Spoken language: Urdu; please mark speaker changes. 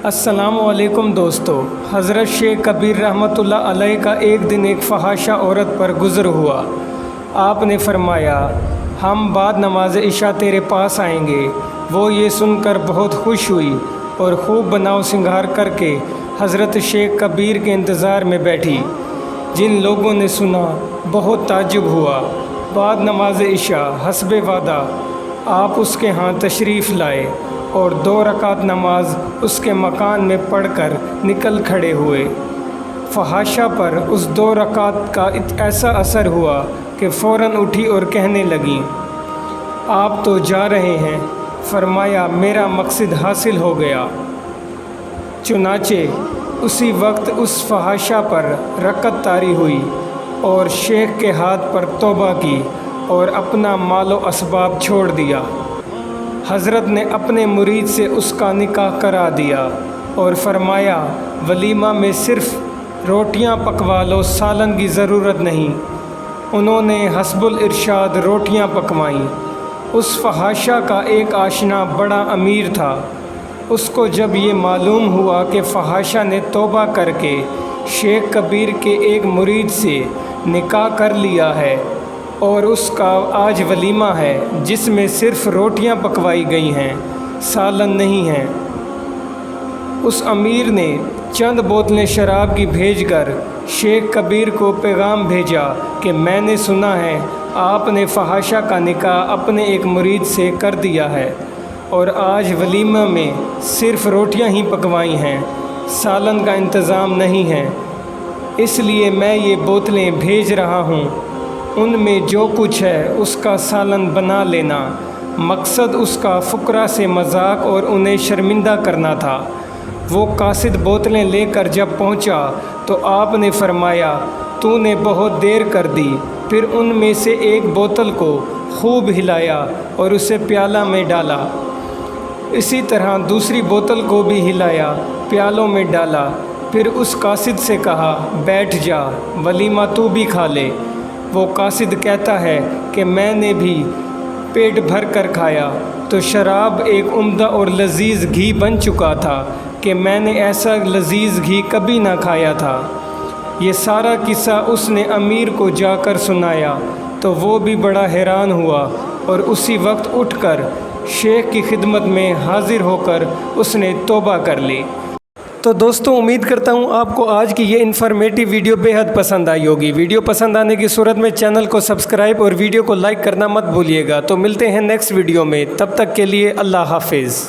Speaker 1: السلام علیکم دوستو، حضرت شیخ کبیر رحمۃ اللہ علیہ کا ایک دن ایک فحاشہ عورت پر گزر ہوا۔ آپ نے فرمایا، ہم بعد نماز عشاء تیرے پاس آئیں گے۔ وہ یہ سن کر بہت خوش ہوئی اور خوب بناؤ سنگھار کر کے حضرت شیخ کبیر کے انتظار میں بیٹھی۔ جن لوگوں نے سنا بہت تعجب ہوا۔ بعد نماز عشاء حسب وعدہ آپ اس کے ہاں تشریف لائے اور 2 رکعت نماز اس کے مکان میں پڑھ کر نکل کھڑے ہوئے۔ فحاشہ پر اس 2 رکعت کا ایسا اثر ہوا کہ فوراً اٹھی اور کہنے لگیں، آپ تو جا رہے ہیں؟ فرمایا، میرا مقصد حاصل ہو گیا۔ چنانچہ اسی وقت اس فحاشہ پر رکعت طاری ہوئی اور شیخ کے ہاتھ پر توبہ کی اور اپنا مال و اسباب چھوڑ دیا۔ حضرت نے اپنے مرید سے اس کا نکاح کرا دیا اور فرمایا، ولیمہ میں صرف روٹیاں پکوا لو، سالن کی ضرورت نہیں۔ انہوں نے حسب الارشاد روٹیاں پکوائیں۔ اس فحاشہ کا ایک آشنا بڑا امیر تھا۔ اس کو جب یہ معلوم ہوا کہ فحاشہ نے توبہ کر کے شیخ کبیر کے ایک مرید سے نکاح کر لیا ہے اور اس کا آج ولیمہ ہے جس میں صرف روٹیاں پکوائی گئی ہیں، سالن نہیں ہیں، اس امیر نے چند بوتلیں شراب کی بھیج کر شیخ کبیر کو پیغام بھیجا کہ میں نے سنا ہے آپ نے فحاشہ کا نکاح اپنے ایک مرید سے کر دیا ہے اور آج ولیمہ میں صرف روٹیاں ہی پکوائی ہیں، سالن کا انتظام نہیں ہے، اس لیے میں یہ بوتلیں بھیج رہا ہوں، ان میں جو کچھ ہے اس کا سالن بنا لینا۔ مقصد اس کا فقراء سے مذاق اور انہیں شرمندہ کرنا تھا۔ وہ قاصد بوتلیں لے کر جب پہنچا تو آپ نے فرمایا، تو نے بہت دیر کر دی۔ پھر ان میں سے ایک بوتل کو خوب ہلایا اور اسے پیالہ میں ڈالا۔ اسی طرح دوسری بوتل کو بھی ہلایا، پیالوں میں ڈالا۔ پھر اس قاصد سے کہا، بیٹھ جا، ولیمہ تو بھی کھا لے۔ وہ قاصد کہتا ہے کہ میں نے بھی پیٹ بھر کر کھایا تو شراب ایک عمدہ اور لذیذ گھی بن چکا تھا کہ میں نے ایسا لذیذ گھی کبھی نہ کھایا تھا۔ یہ سارا قصہ اس نے امیر کو جا کر سنایا تو وہ بھی بڑا حیران ہوا اور اسی وقت اٹھ کر شیخ کی خدمت میں حاضر ہو کر اس نے توبہ کر لی۔ تو دوستوں، امید کرتا ہوں آپ کو آج کی یہ انفارمیٹیو ویڈیو بے حد پسند آئی ہوگی۔ ویڈیو پسند آنے کی صورت میں چینل کو سبسکرائب اور ویڈیو کو لائک کرنا مت بھولیے گا۔ تو ملتے ہیں نیکسٹ ویڈیو میں، تب تک کے لیے اللہ حافظ۔